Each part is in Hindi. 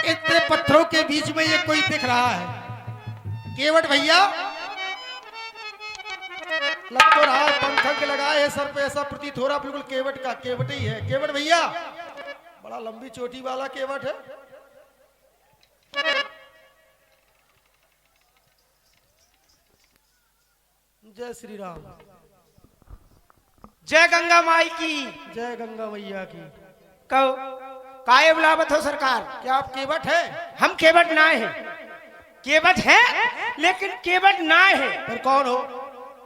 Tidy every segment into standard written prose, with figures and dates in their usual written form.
कि इतने पत्थरों के बीच में ये कोई दिख रहा है। केवट भैया लग तो रहा है, पंखक लगाए है सर पे, ऐसा प्रतीत हो रहा बिल्कुल केवट का केवट ही है। केवट भैया बड़ा लंबी चोटी वाला केवट है। जय श्री राम। जय गंगा माई की। जय गंगा मैया की। कहो काहे बुलावत हो सरकार? क्या आप केवट है? हम केवट ना है, केवट है लेकिन केवट ना है। फिर कौन हो?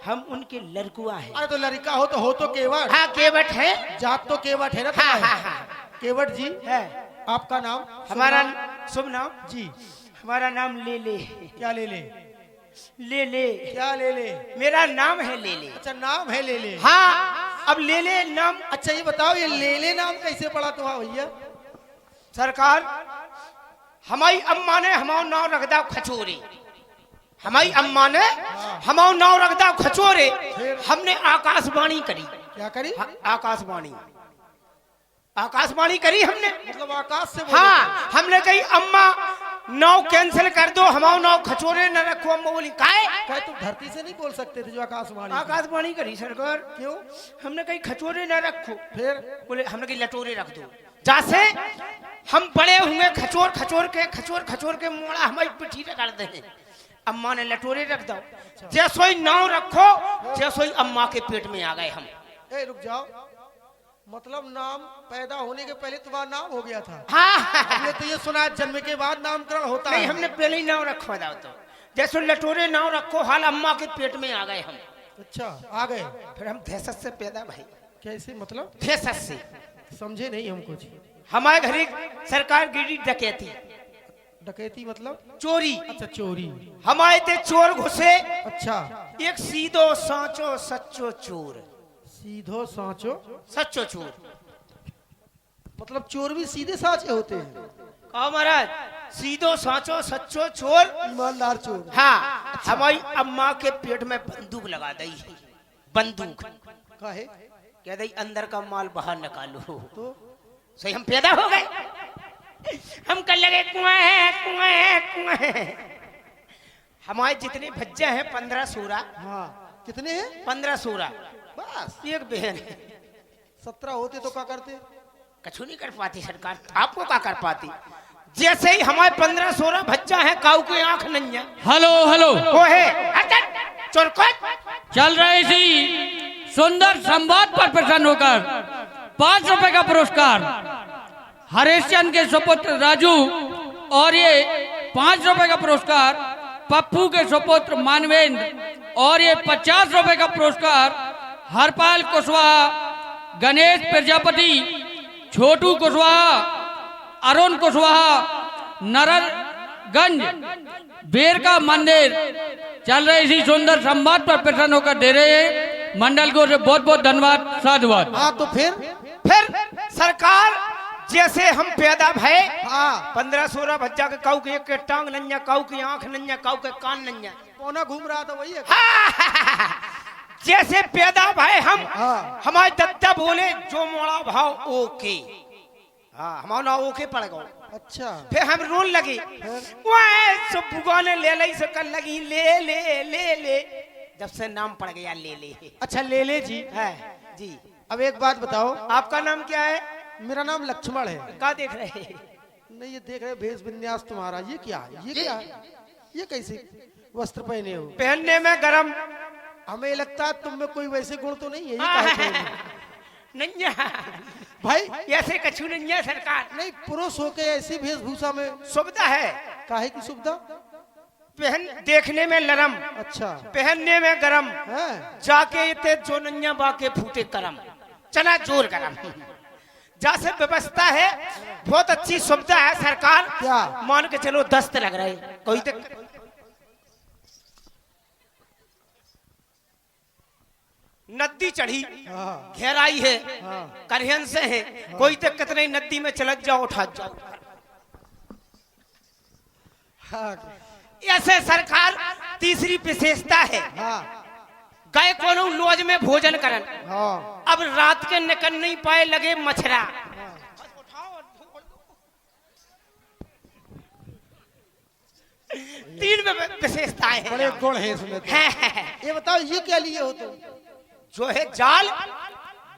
हम उनके लड़कुआ है। अरे तो लड़का हो तो केवट। हाँ केवट है। जात तो केवट है ना। हाँ हाँ हाँ केवट जी है। आपका नाम? हमारा शुभ नाम जी। हमारा नाम ले ले। क्या ले ले? ले ले। क्या ले ले? मेरा नाम है ले ले। अच्छा नाम है ले ले। हाँ अब ले ले नाम। अच्छा ये बताओ ये ले ले नाम कैसे पड़ा तुम्हारा भैया? सरकार हमारी अम्मा ने हमारा नाम रख दिया खचोरे। हमारी अम्मा ने हमारा नाम रख दिया खचोरे। हमने आकाशवाणी करी। क्या करी? आकाशवाणी आकाशवाणी करी हमने। मतलब आकाश से बोले? हाँ हमने कही अम्मा नाव कैंसिल कर दो, हमारा नाव खचोरे न रखो। अम्मा बोली काहे? तुम धरती से नहीं बोल सकते थे जो आकाशवाणी? आकाशवाणी करी सरकार। क्यों? हमने कही खचोरे न रखो। फिर बोले हमने कही लटोरे रख दो। जैसे हम बड़े होंगे खचोर खचोर के मोड़ा हमारी पिठी रगड़ दे। अम्मा ने लटोरे रख दो। जैसो ही नाव रखो जैसो ही अम्मा के पेट में आ गए हम। रुक जाओ, मतलब नाम पैदा होने के पहले तुम्हारा नाम हो गया था? हाँ हमने तो ये सुना जन्म के बाद नामकरण होता है। नहीं हमने पहले ही नाव रखवा दाओ। तो जैसे लटोरे नाव रखो हाल अम्मा के पेट में आ गए हम। अच्छा आ गए। फिर हम दहशत से पैदा भाई। कैसे मतलब? दहशत से समझे नहीं हम कुछ। हमारे घर सरकार गिरी डकैती। डकैती मतलब? चोरी। अच्छा चोरी। हमारे ते चोर घुसे। अच्छा एक सीधो सांचो सच्चो चोर। सीधो सांचो सच्चो चोर मतलब चोर भी सीधे साचे होते हैं? कहो महाराज सीधो सांचो सच्चो चोर ईमानदार चोर। हाँ अच्छा। हमारी अम्मा के पेट में बंदूक लगा दी। बंदूक काहे? कह दी अंदर का माल बाहर निकालो। तो सही हम पैदा हो गए। हम कर लगे कुआं है कुआं है कुआं है। हमारे जितने भज्जे हैं 15-16। हाँ कितने हैं? 15-16 बस। एक बहन है। 17 होते तो क्या करते? कछु नहीं कर पाती सरकार। आपको क्या कर पाती? जैसे ही हमारे 15-16 भज्जा है काऊ की आंख नंजा। हेलो हेलो वो है चोरकोट चल रही थी सुंदर संवाद पर प्रसन्न होकर 5 रुपए का पुरस्कार हरेशचंद के सुपुत्र राजू और ये 5 रुपए का पुरस्कार पप्पू के सुपुत्र मानवेंद्र और ये 50 रुपए का पुरस्कार हरपाल कुशवाहा, गणेश प्रजापति, छोटू कुशवाहा, अरुण कुशवाहा, नरगंज बेरका मंदिर चल रही थी सुंदर संवाद पर प्रसन्न होकर दे रहे हैं। मंडल को बहुत बहुत धन्यवाद साधुवाद। हाँ तो फिर सरकार जैसे हम पैदा भय। हाँ 15-16 भज्जा के काऊ के एक के टांग नन्या, काऊ की आंख नन्या, काऊ के कान नन्या। पौना घूम रहा था वही है। हाँ, जैसे पैदा भाई हम हाँ। हमारे दत्ता बोले जो मोड़ा भाव ओके। हाँ हमारा ना ओके पड़ गया। अच्छा फिर हम रोन लगे। सुबुआ ने ले ली से कर लगी ले ले ले ले। जब से नाम पड़ गया ले ले। अच्छा ले ले जी है जी। अब एक बात बताओ, आपका नाम क्या है? मेरा नाम लक्ष्मण है। क्या देख रहे हैं? नहीं ये देख रहे भेष विन्यास तुम्हारा। ये क्या है? ये क्या है? ये कैसे वस्त्र पहने हो? पहनने में गरम। हमें लगता है तुम में कोई वैसे गुण तो नहीं है। ये काहे पहने हो? नन्या भाई ऐसे कछु नन्या सरकार। नहीं पुरुष होके ऐसी वेशभूषा में सुविधा है। काहे की सुविधा? पहन देखने में लरम, अच्छा पहनने में गरम, है। जाके इते जो नन्या बाके फूटे करम, चना जोर गरम। जैसे व्यवस्था है बहुत अच्छी सुविधा है सरकार। क्या? मान के चलो दस्त लग रहे कोई तो नदी चढ़ी हाँ। घेराई है हाँ। करहन से है कोई तो कितने नदी में चलक जाओ उठा जाओ। हाँ। ऐसे सरकार तीसरी विशेषता है। हाँ। गए कोनो लॉज में भोजन करन। हाँ। अब रात के निकल नहीं पाए लगे मछरा। विशेषताएं हैं। बड़े गुण है इसमें तो। हैं। ये बताओ ये क्या लिए हो तुम? जो है जाल,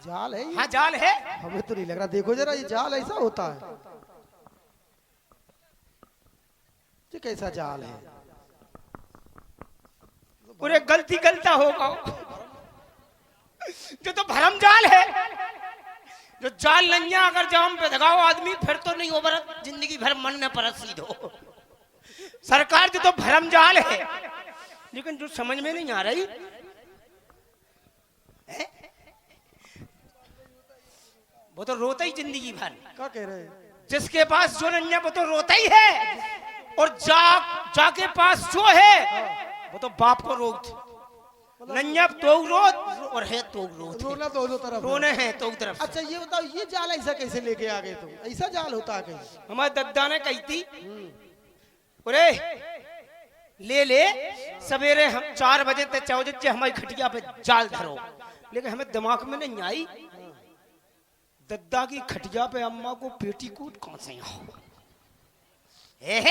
जाल है ये? हाँ जाल है। हमें तो नहीं लग रहा, देखो जरा ये जाल ऐसा होता है? ये कैसा जाल है? पूरे गलती गलता होगा जो तो भरम जाल है। जो जाल नैया अगर जाम पे दगाओ आदमी फिर तो नहीं होगा, जिंदगी भर मन न परत सीधो। सरकार जो तो भरम जाल है, लेकिन जो समझ में नहीं आ रही है? वो तो रोता ही जिंदगी भर। क्या कह रहे हैं? जिसके पास जो नैया वो तो रोता ही है, और जाके पास जो है वो तो बाप को रोत। नैया तो रोत और है तो रोत। रोना तो दो तरफ, रोने हैं तो तरफ। अच्छा ये बताओ ये जाल ऐसा कैसे लेके आ गए तुम? ऐसा जाल होता है कहीं? हमारे दद्दा ने कही थी, अरे ले ले सवेरे हम 4 बजे तक 4 बजे हमारी खटिया पे जाल धरो, लेकिन हमें दिमाग में नहीं आई दद्दा की खटिया पे अम्मा को पेटीकोट कौन से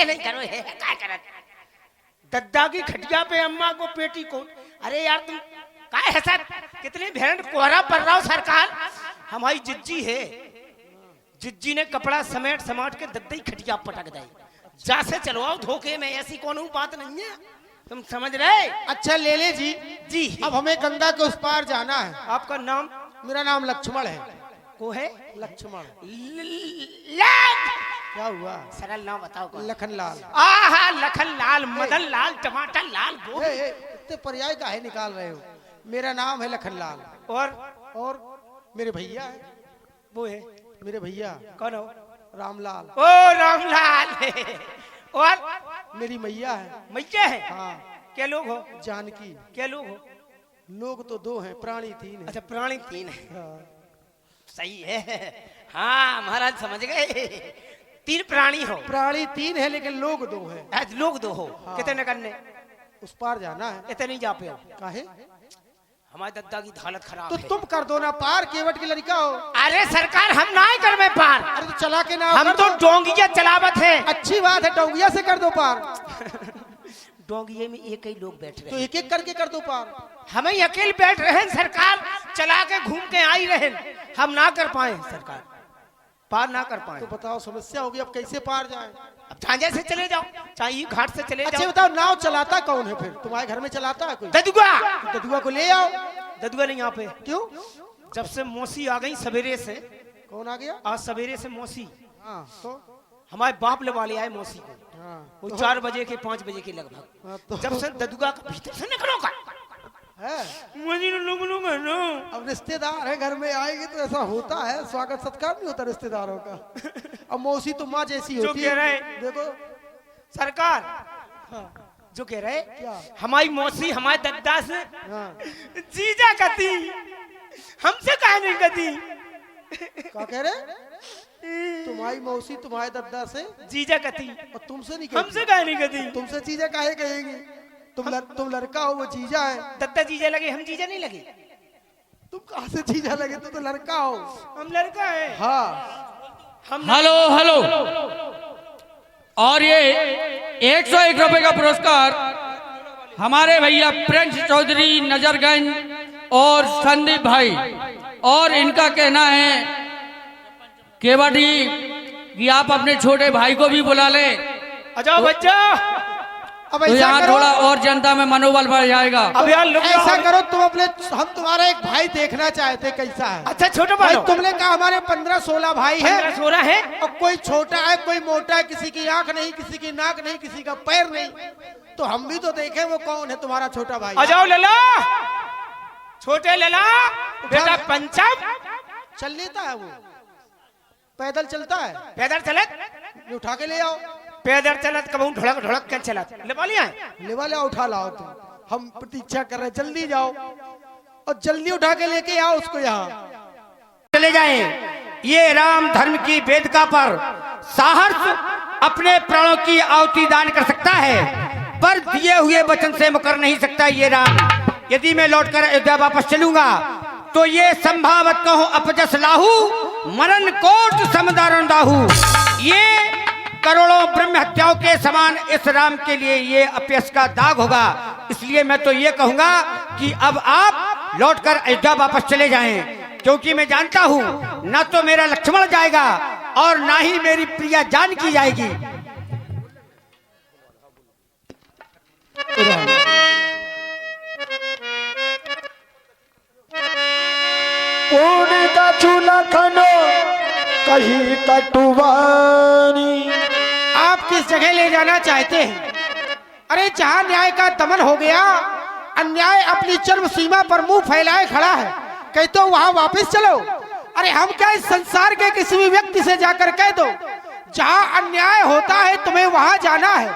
नहीं करो क्या कर दद्दा की खटिया पे अम्मा को पेटीकोट। अरे यार तुम काय है सर, कितनी भैंड कोहरा पड़ रहा हो सरकार। हमारी जिज्जी है, जिज्जी ने कपड़ा समेट समाट के दद्दा ही खटिया पटक दी। जा से चलवाओ धोखे में, ऐसी कौन बात नहीं है, तुम समझ रहे? अच्छा ले ले जी। जी अब हमें गंगा के उस पार जाना है। आपका नाम? मेरा नाम लक्ष्मण है। को है लक्ष्मण। लाल क्या हुआ? सरल नाम बताओ कौन? लखनलाल। आहा लखनलाल, मदन लाल, टमाटर लाल, गोभी। इतने पर्याय काहे निकाल रहे हो? मेरा नाम है लखनलाल। और मेरे भैया है, वो है मेरे भैया कौन हो? रामलाल। ओ रामलाल। और मेरी मैया है। मैया है? हाँ। क्या लोग हो? जानकी। क्या लोग हो? लोग तो 2 हैं, प्राणी 3 है। अच्छा प्राणी 3 है। हाँ। सही है। हाँ महाराज समझ गए, 3 प्राणी हो। प्राणी 3 है लेकिन लोग 2 हैं। आज लोग 2 हो। हाँ। कितने करने? उस पार जाना है। इतने नहीं जा पे हो। काहे? हमारे दद्दा की हालत खराब तो है। तुम कर दो ना पार, केवट की लड़का हो। अरे सरकार हम ना ही कर में पार। अरे तो चला के ना हम कर तो दो। डोंगिया चलावत है। अच्छी बात है, डोंगिया से कर दो पार। डोंगिये में एक ही लोग बैठ तो रहे हैं, एक एक करके कर दो पार। हमें अकेले बैठ रहे हैं, सरकार चला के घूम के आई रहे, हम ना कर पाए, सरकार पार ना कर पाए। तो बताओ समस्या होगी, अब कैसे पार जाए? अब झांझे से चले जाओ, चाहे घाट से चले अच्छा जाओ। बताओ नाव चलाता कौन है फिर? तुम्हारे घर में चलाता है कोई? ददुआ। ददुआ को ले आओ। ददुआ नहीं यहाँ पे। क्यों? जब से मौसी आ गई सवेरे से, कौन आ गया? आज सवेरे से मौसी, हाँ तो हमारे बाप ले वाले आए मौसी को। हाँ वो 4 बजे के 5 बजे के लगभग। हाँ, तो जब से ददुआ का भीतर से निकलो का है। मुझे लोग है ना। अब रिश्तेदार है घर में आएंगे तो ऐसा होता है, स्वागत सत्कार नहीं होता रिश्तेदारों का। अब मौसी तो माँ जैसी जो होती कह है। रहे देखो सरकार, जो कह रहे क्या? हमारी मौसी हमारे दद्दा से हाँ जीजा कती, हमसे काहे नहीं कती? क्या कह रहे? तुम्हारी मौसी तुम्हारे दद्दा से जीजा कती, और तुमसे नहीं हमसे कहेगी। काहे नहीं कती? तुमसे चीजें काहे कहेगी? तुम लड़का हो, वो जीजा है। दद्दा जीजा लगे, हम जीजा नहीं लगे। तुम कहाँ से जीजा लगे? तुम तो लड़का हो। हम लड़का है। हाँ हम हेलो हेलो। और ये 101 रुपए का पुरस्कार हमारे भैया प्रिंस चौधरी नजरगंज और संदीप भाई, और इनका कहना है केवटी कि आप अपने छोटे भाई को भी बुला ले, अजाओ बच्चा। अब तो ऐसा यहाँ करो, थोड़ा और जनता में मनोबल बढ़ जाएगा। अब यार लोग ऐसा करो तुम अपने, हम तुम्हारा एक भाई देखना चाहते कैसा है। अच्छा छोटा भाई भाई, तुमने कहा हमारे 15-16 भाई है, सो रहा है। और कोई छोटा है कोई मोटा है, किसी की आंख नहीं, किसी की नाक नहीं, किसी का पैर नहीं, तो हम भी तो देखें वो कौन है तुम्हारा छोटा भाई। अजाओ लला, छोटे लला बेटा पंचम। चल लेता है वो, पैदल चलता है। पैदल चलत, उठा के ले आओ। पैदल चलत कबू ढुड़क ढुड़क के चलत ले बोलिए। लेवा ले उठा लाओ तुम, हम प्रतीक्षा कर रहे हैं, जल्दी जाओ और जल्दी उठा के लेके आओ उसको यहाँ। चले जाएं। ये राम धर्म की वेदिका पर साहस अपने प्राणों की आहुति दान कर सकता है, पर दिए हुए वचन से मुकर नहीं सकता ये राम। यदि मैं लौटकर अयोध्या वापस चलूंगा तो ये संभावत कहूं अपजस लाहू, मरण कोट समदारण दाहू। ये करोड़ों ब्रह्म में हत्याओं के समान इस राम के लिए ये अपयश का दाग होगा। इसलिए मैं तो ये कहूंगा कि अब आप लौटकर अयोध्या वापस चले जाएं, क्योंकि मैं जानता हूं ना तो मेरा लक्ष्मण जाएगा और ना ही मेरी प्रिया जानकी जाएगी। पूर्ण दछु लखनो कही कटुवानी। आप किस जगह ले जाना चाहते हैं? अरे जहां न्याय का दमन हो गया, अन्याय अपनी चरम सीमा पर मुंह फैलाए खड़ा है, कह तो वहां वापस चलो। अरे हम क्या इस संसार के किसी भी व्यक्ति से जाकर कह दो जहां अन्याय होता है तुम्हें वहां जाना है,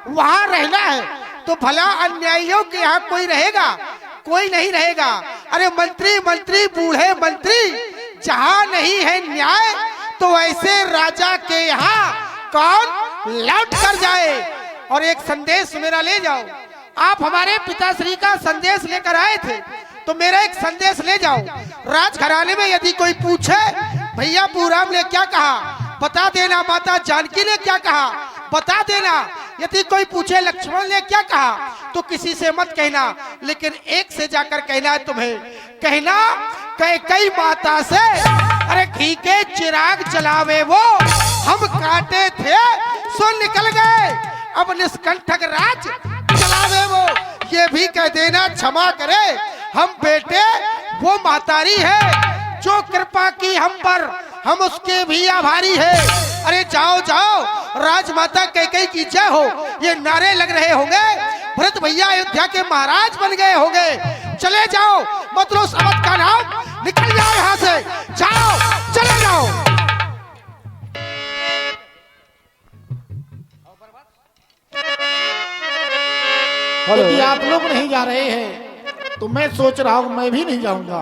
वहां रहना है, तो भला अन्यायियों के यहाँ कोई रहेगा? कोई नहीं रहेगा। अरे मंत्री मंत्री बूढ़े मंत्री, जहां नहीं है न्याय तो ऐसे राजा के यहाँ कौन लौट कर जाए? और एक संदेश मेरा ले जाओ। आप हमारे पिताश्री का संदेश लेकर आए थे, तो मेरा एक संदेश ले जाओ। राजघराने में यदि कोई पूछे भैया पूराम ने क्या कहा, बता देना। माता जानकी ने क्या कहा, बता देना। यदि कोई पूछे लक्ष्मण ने क्या कहा, तो किसी से मत कहना, लेकिन एक से जाकर कहना है तुम्हें। कहना कई माता से, अरे घी के चिराग जलावे वो हम काटे थे सो निकल गए, अब निष्कंठक राज चलावे वो। ये भी कह देना क्षमा करे, हम बेटे वो मातारी है जो कृपा की हम पर, हम उसके भी आभारी है। अरे जाओ जाओ, राजमाता कैकेयी की जय हो, ये नारे लग रहे होंगे। भरत भैया अयोध्या के महाराज बन गए होंगे। चले जाओ, मतलब अवध का नाम निकल जाओ यहाँ से, जाओ चले जाओ। यदि आप लोग नहीं जा रहे हैं तो मैं सोच रहा हूं मैं भी नहीं जाऊंगा।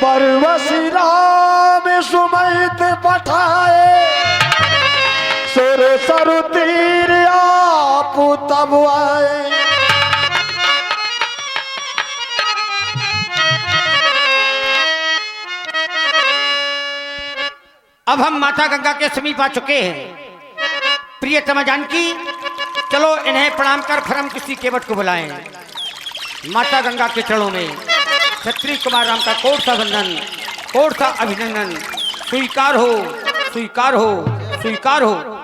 परवसी राम सुमित पठाए, सुर सरु तीर आप तब आए। अब हम माता गंगा के समीप आ चुके हैं। प्रियतमा जानकी, चलो इन्हें प्रणाम कर फिर हम किसी केवट को बुलाएं। माता गंगा के चरणों में क्षत्रिय कुमार राम का कोट सा वंदन, कोट सा अभिनंदन। स्वीकार हो, स्वीकार हो, स्वीकार हो।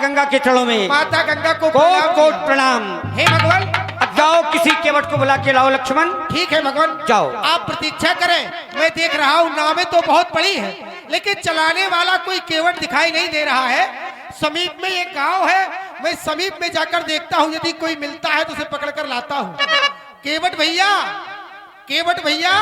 गंगा के चरणों में माता गंगा को कोट प्रणाम कोट किया। प्रणाम। हे भगवान, अब जाओ किसी केवट को बुला के लाओ लक्ष्मण। ठीक है भगवान, जाओ। आप प्रतीक्षा करें। मैं देख रहा हूँ नावें तो बहुत बड़ी है, लेकिन चलाने वाला कोई केवट दिखाई नहीं दे रहा है। समीप में एक गांव है, मैं समीप में जाकर देखता हूँ, यदि कोई मिलता है तो उसे पकड़ कर लाता हूँ। केवट भैया, केवट भैया,